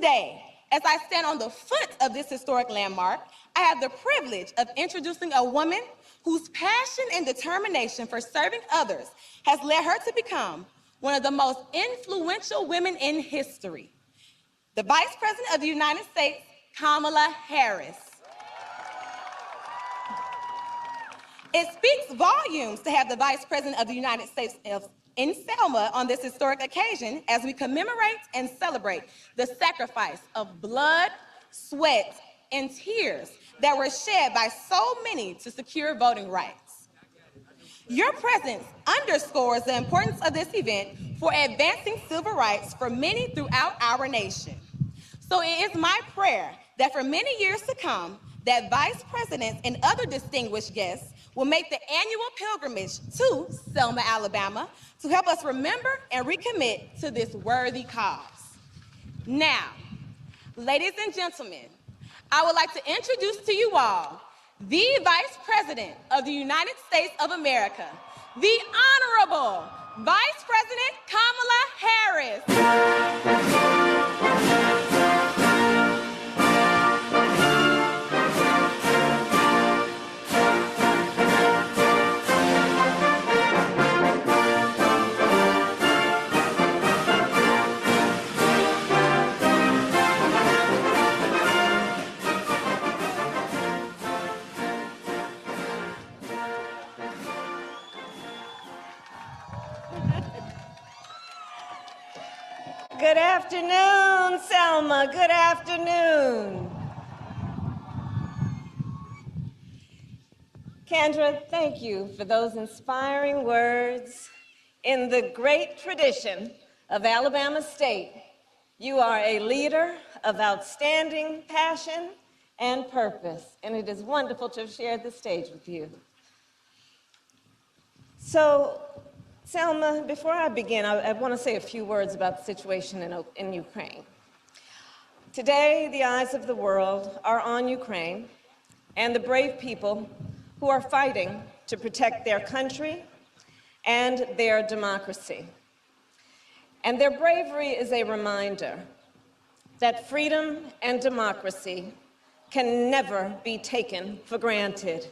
Today, as I stand on the foot of this historic landmark, I have the privilege of introducing a woman whose passion and determination for serving others has led her to become one of the most influential women in history, the Vice President of the United States, Kamala Harris. It speaks volumes to have the Vice President of the United States in Selma on this historic occasion as we commemorate and celebrate the sacrifice of blood, sweat, and tears that were shed by so many to secure voting rights. Your presence underscores the importance of this event for advancing civil rights for many throughout our nation. So it is my prayer that for many years to come, that vice presidents and other distinguished guests will make the annual pilgrimage to Selma, Alabama, to help us remember and recommit to this worthy cause. Now, ladies and gentlemen, I would like to introduce to you all the Vice President of the United States of America, the Honorable Vice President Kamala Harris. Good afternoon, Selma. Good afternoon. Kendra, thank you for those inspiring words. In the great tradition of Alabama State, you are a leader of outstanding passion and purpose, and it is wonderful to have shared the stage with you. So, Selma, before I begin, I want to say a few words about the situation in Ukraine. Today, the eyes of the world are on Ukraine and the brave people who are fighting to protect their country and their democracy. And their bravery is a reminder that freedom and democracy can never be taken for granted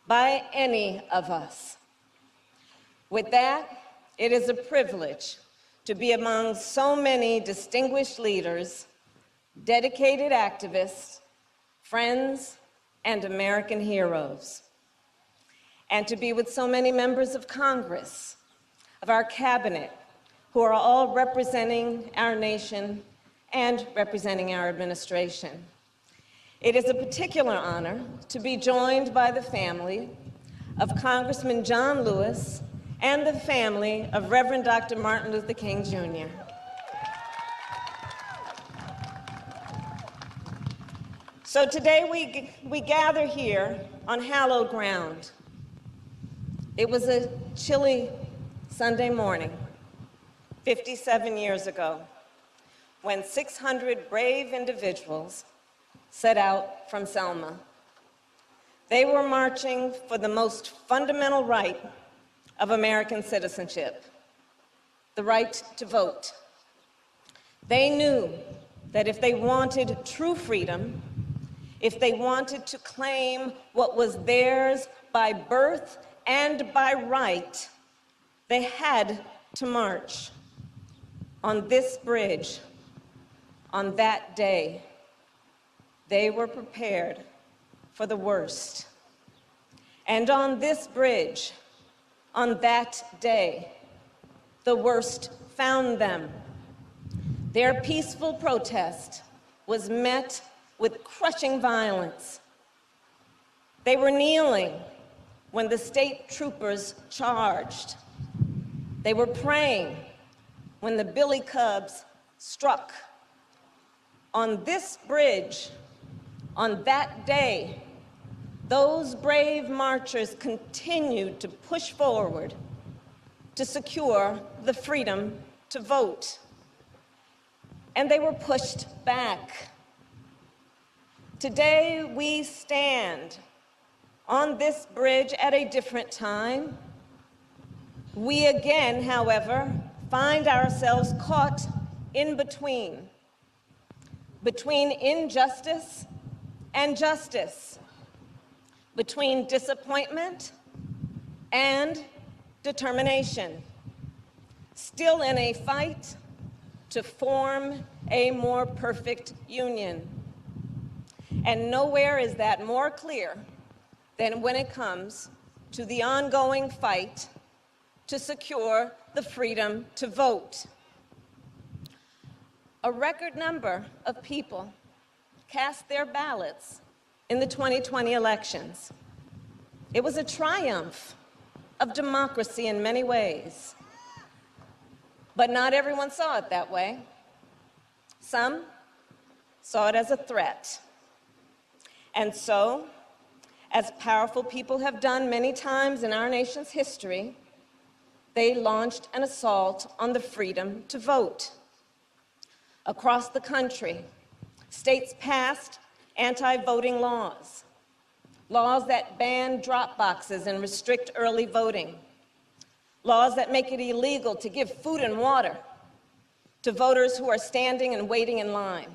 by any of us. With that, it is a privilege to be among so many distinguished leaders, dedicated activists, friends, and American heroes, and to be with so many members of Congress, of our cabinet, who are all representing our nation and representing our administration. It is a particular honor to be joined by the family of Congressman John Lewis and the family of Reverend Dr. Martin Luther King, Jr. So today we gather here on hallowed ground. It was a chilly Sunday morning, 57 years ago, when 600 brave individuals set out from Selma. They were marching for the most fundamental right of American citizenship, the right to vote. They knew that if they wanted true freedom, if they wanted to claim what was theirs by birth and by right, they had to march on this bridge on that day. They were prepared for the worst. And on this bridge, on that day, the worst found them. Their peaceful protest was met with crushing violence. They were kneeling when the state troopers charged. They were praying when the billy clubs struck. On this bridge, on that day, those brave marchers continued to push forward to secure the freedom to vote. And they were pushed back. Today, we stand on this bridge at a different time. We again, however, find ourselves caught in between between injustice and justice, between disappointment and determination, still in a fight to form a more perfect union. And nowhere is that more clear than when it comes to the ongoing fight to secure the freedom to vote. A record number of people cast their ballots in the 2020 elections. It was a triumph of democracy in many ways. But not everyone saw it that way. Some saw it as a threat. And so, as powerful people have done many times in our nation's history, they launched an assault on the freedom to vote. Across the country, states passed anti-voting laws, laws that ban drop boxes and restrict early voting, laws that make it illegal to give food and water to voters who are standing and waiting in line,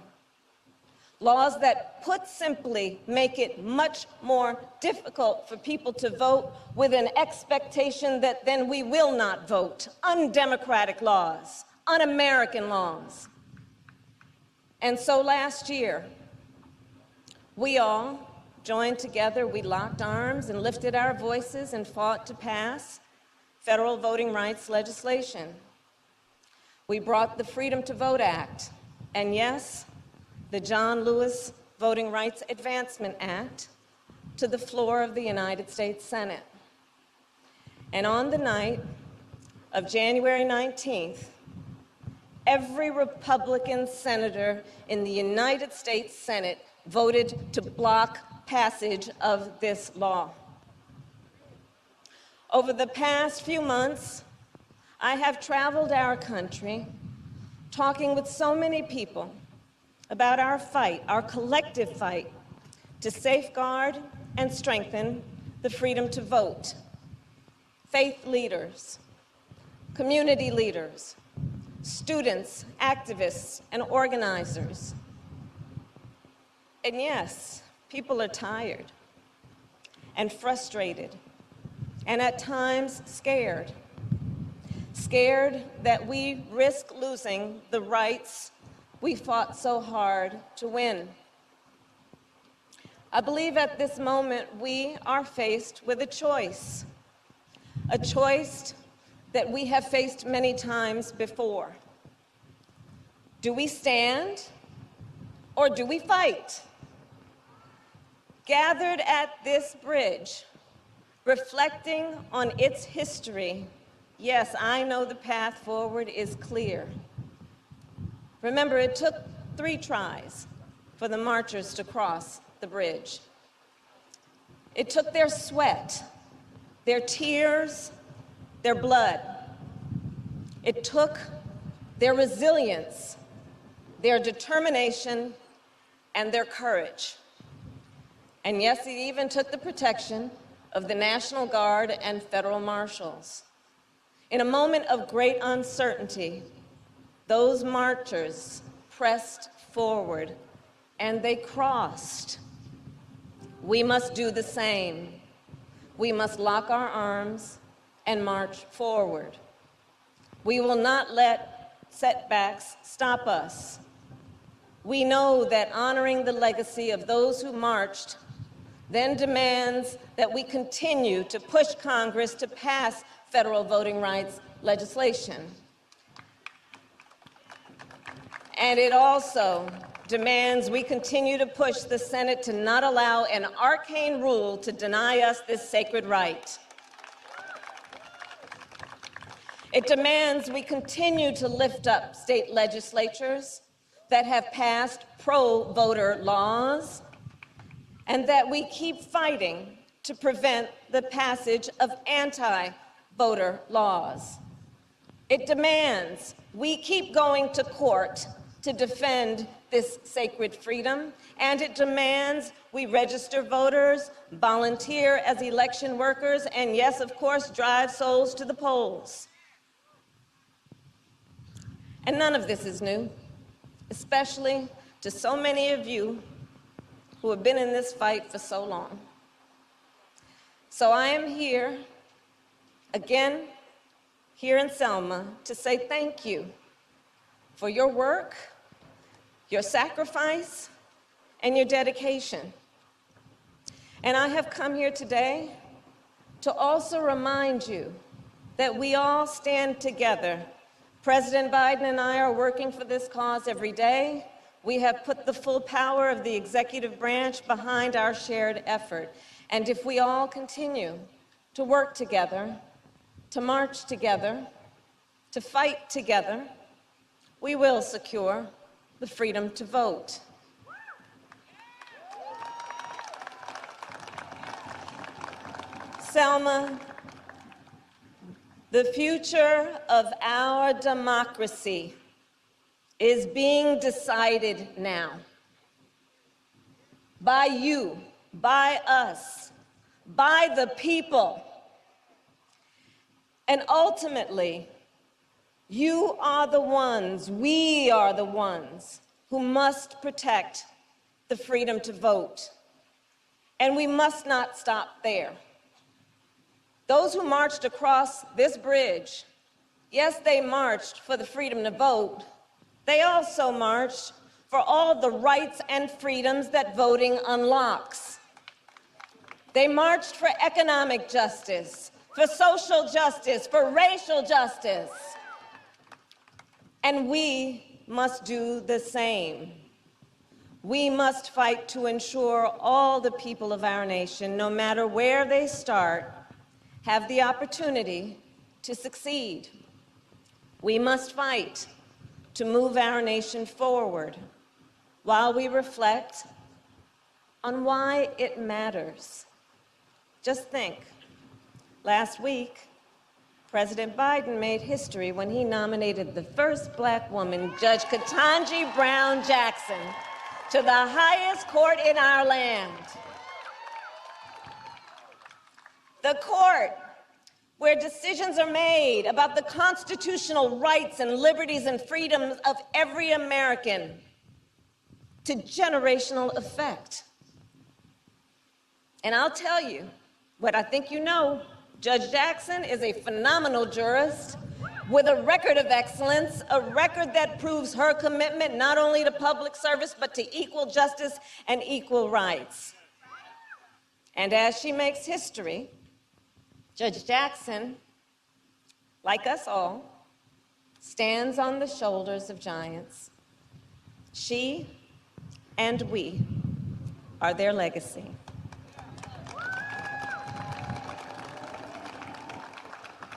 laws that, put simply, make it much more difficult for people to vote with an expectation that then we will not vote, undemocratic laws, un-American laws. And so last year, we all joined together, we locked arms and lifted our voices and fought to pass federal voting rights legislation. We brought the Freedom to Vote Act, and yes, the John Lewis Voting Rights Advancement Act, to the floor of the United States Senate. And on the night of January 19th, every Republican senator in the United States Senate voted to block passage of this law. Over the past few months, I have traveled our country, talking with so many people about our fight, our collective fight, to safeguard and strengthen the freedom to vote. Faith leaders, community leaders, students, activists, and organizers. And yes, people are tired and frustrated, and at times scared. Scared that we risk losing the rights we fought so hard to win. I believe at this moment we are faced with a choice that we have faced many times before. Do we stand or do we fight? Gathered at this bridge, reflecting on its history, yes, I know the path forward is clear. Remember, it took 3 tries for the marchers to cross the bridge. It took their sweat, their tears, their blood. It took their resilience, their determination, and their courage. And yes, it even took the protection of the National Guard and federal marshals. In a moment of great uncertainty, those marchers pressed forward and they crossed. We must do the same. We must lock our arms and march forward. We will not let setbacks stop us. We know that honoring the legacy of those who marched then demands that we continue to push Congress to pass federal voting rights legislation. And it also demands we continue to push the Senate to not allow an arcane rule to deny us this sacred right. It demands we continue to lift up state legislatures that have passed pro-voter laws, and that we keep fighting to prevent the passage of anti-voter laws. It demands we keep going to court to defend this sacred freedom, and it demands we register voters, volunteer as election workers, and yes, of course, drive souls to the polls. And none of this is new, especially to so many of you who have been in this fight for so long. So I am here, again, here in Selma, to say thank you for your work, your sacrifice, and your dedication. And I have come here today to also remind you that we all stand together. President Biden and I are working for this cause every day. We have put the full power of the executive branch behind our shared effort. And if we all continue to work together, to march together, to fight together, we will secure the freedom to vote. Selma, the future of our democracy is being decided now by you, by us, by the people. And ultimately, you are the ones, we are the ones who must protect the freedom to vote. And we must not stop there. Those who marched across this bridge, yes, they marched for the freedom to vote. They also marched for all the rights and freedoms that voting unlocks. They marched for economic justice, for social justice, for racial justice. And we must do the same. We must fight to ensure all the people of our nation, no matter where they start, have the opportunity to succeed. We must fight to move our nation forward while we reflect on why it matters. Just think, last week, President Biden made history when he nominated the first Black woman, Judge Ketanji Brown Jackson, to the highest court in our land. The court where decisions are made about the constitutional rights and liberties and freedoms of every American to generational effect. And I'll tell you what I think you know. Judge Jackson is a phenomenal jurist with a record of excellence, a record that proves her commitment not only to public service, but to equal justice and equal rights. And as she makes history, Judge Jackson, like us all, stands on the shoulders of giants. She and we are their legacy.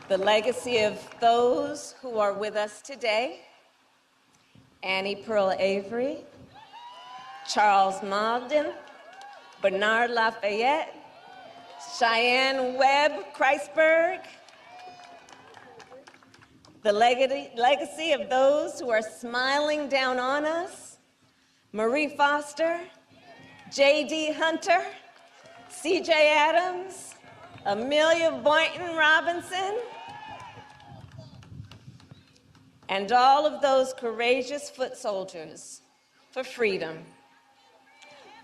The legacy of those who are with us today: Annie Pearl Avery, Charles Malden, Bernard Lafayette, Cheyenne Webb Kreisberg. The legacy of those who are smiling down on us: Marie Foster, J.D. Hunter, C.J. Adams, Amelia Boynton Robinson, and all of those courageous foot soldiers for freedom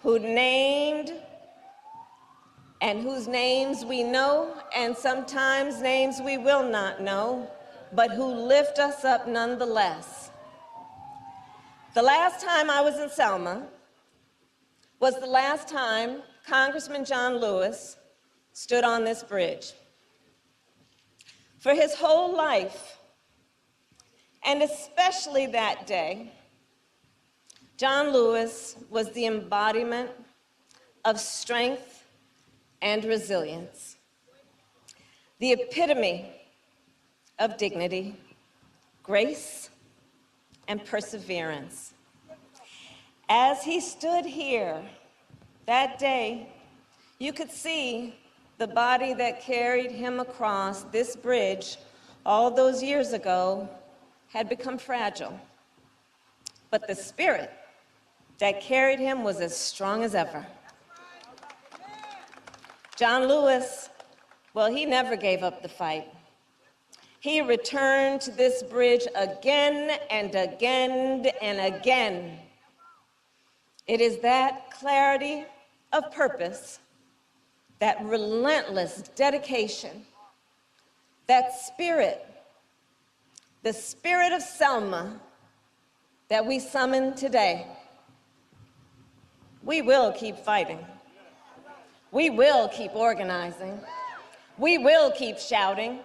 who named and whose names we know and sometimes names we will not know, but who lift us up nonetheless. The last time I was in Selma was the last time Congressman John Lewis stood on this bridge. For his whole life, and especially that day, John Lewis was the embodiment of strength and resilience, the epitome of dignity, grace, and perseverance. As he stood here that day, you could see the body that carried him across this bridge all those years ago had become fragile, but the spirit that carried him was as strong as ever. John Lewis, well, he never gave up the fight. He returned to this bridge again and again and again It is that clarity of purpose, that relentless dedication, that spirit, the spirit of Selma that we summon today. We will keep fighting. We will keep organizing. We will keep shouting.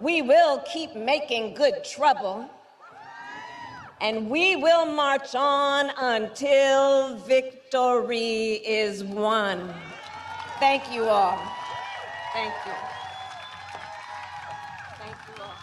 We will keep making good trouble. And we will march on until victory is won. Thank you all. Thank you. Thank you all.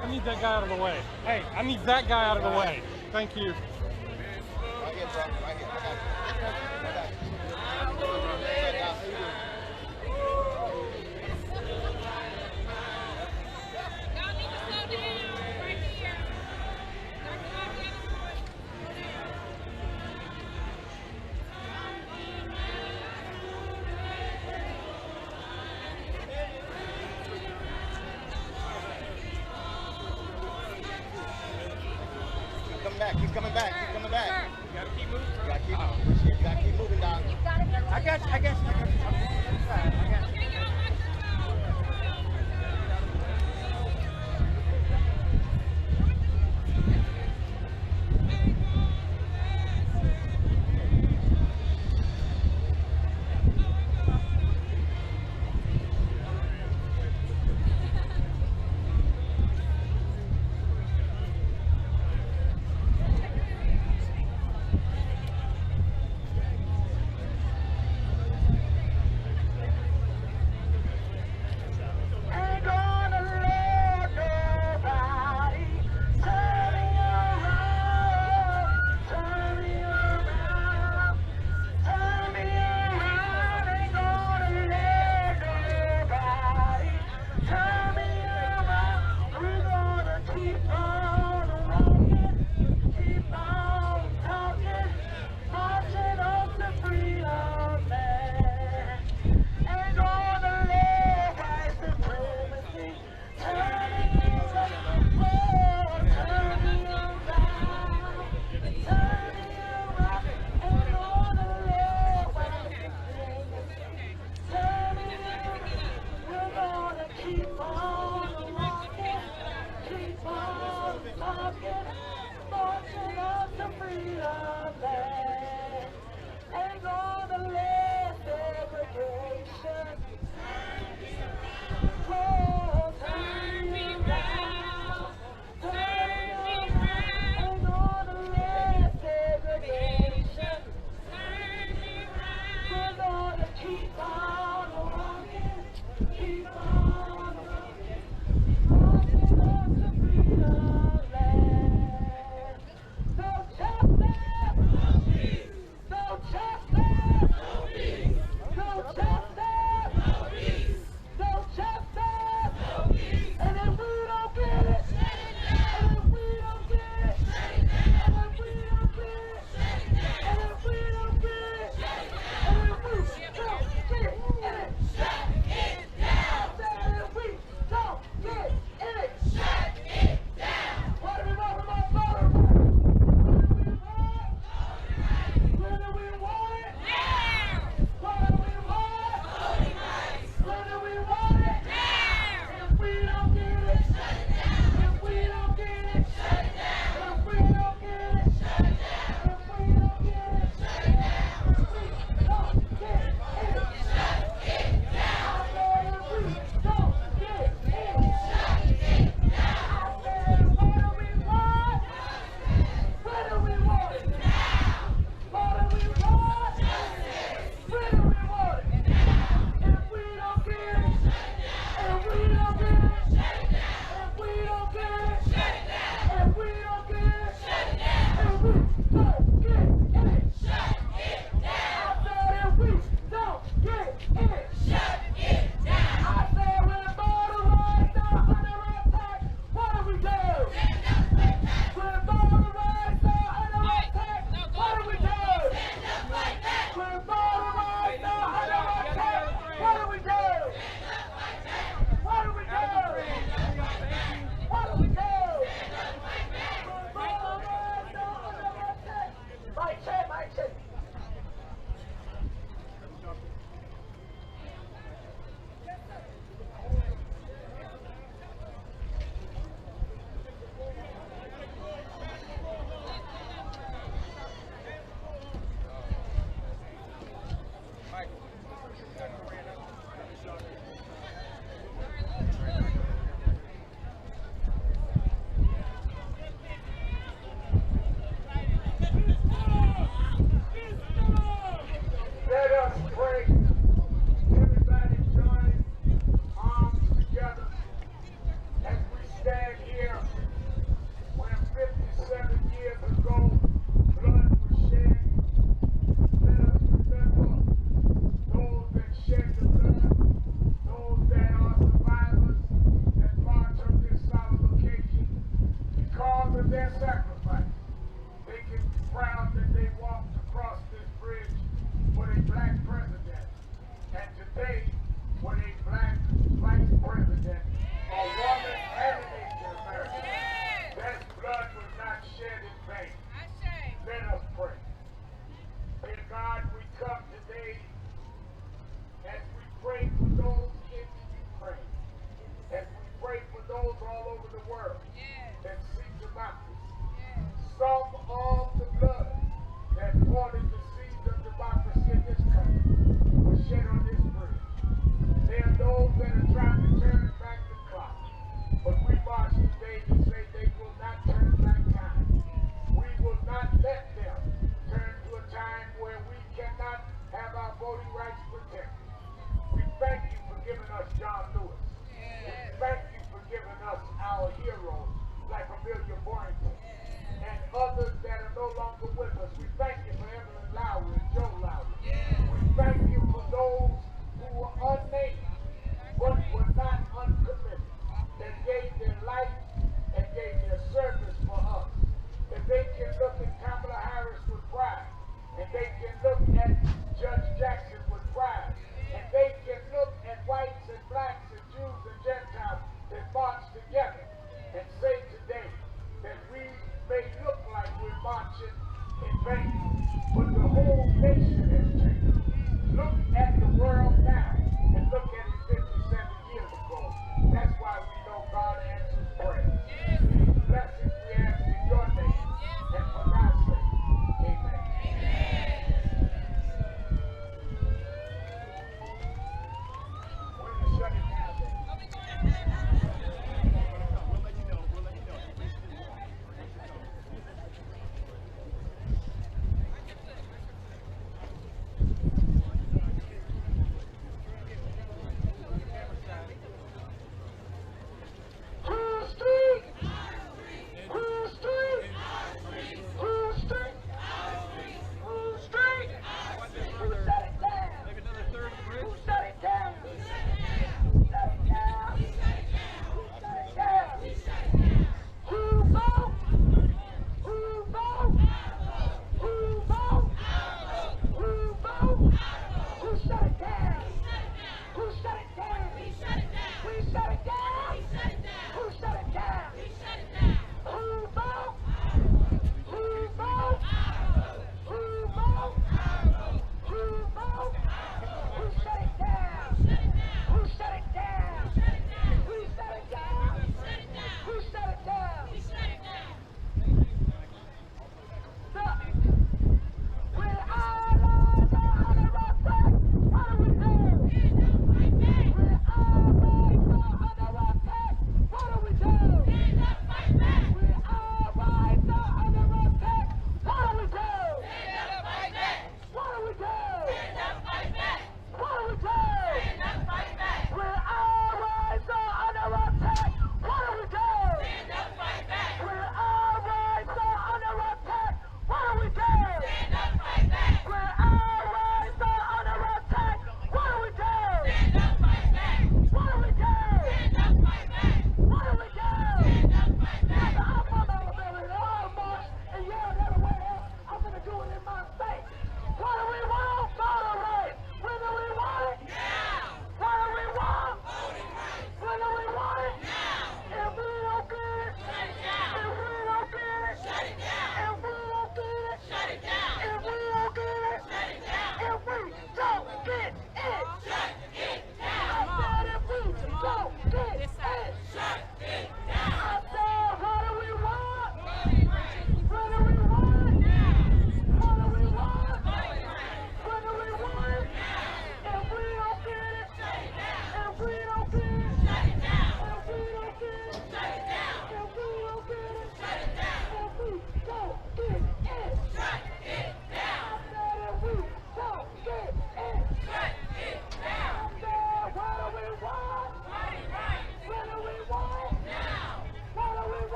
I need that guy out of the way. Hey, I need that guy out of the way. Thank you. Right here, bro. Right here. I got you. He's coming back. He's coming back. You gotta keep moving. You gotta keep moving, dog. I got you. I got you. I got you.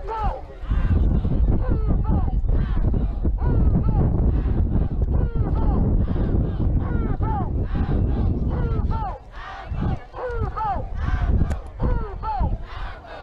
the blood.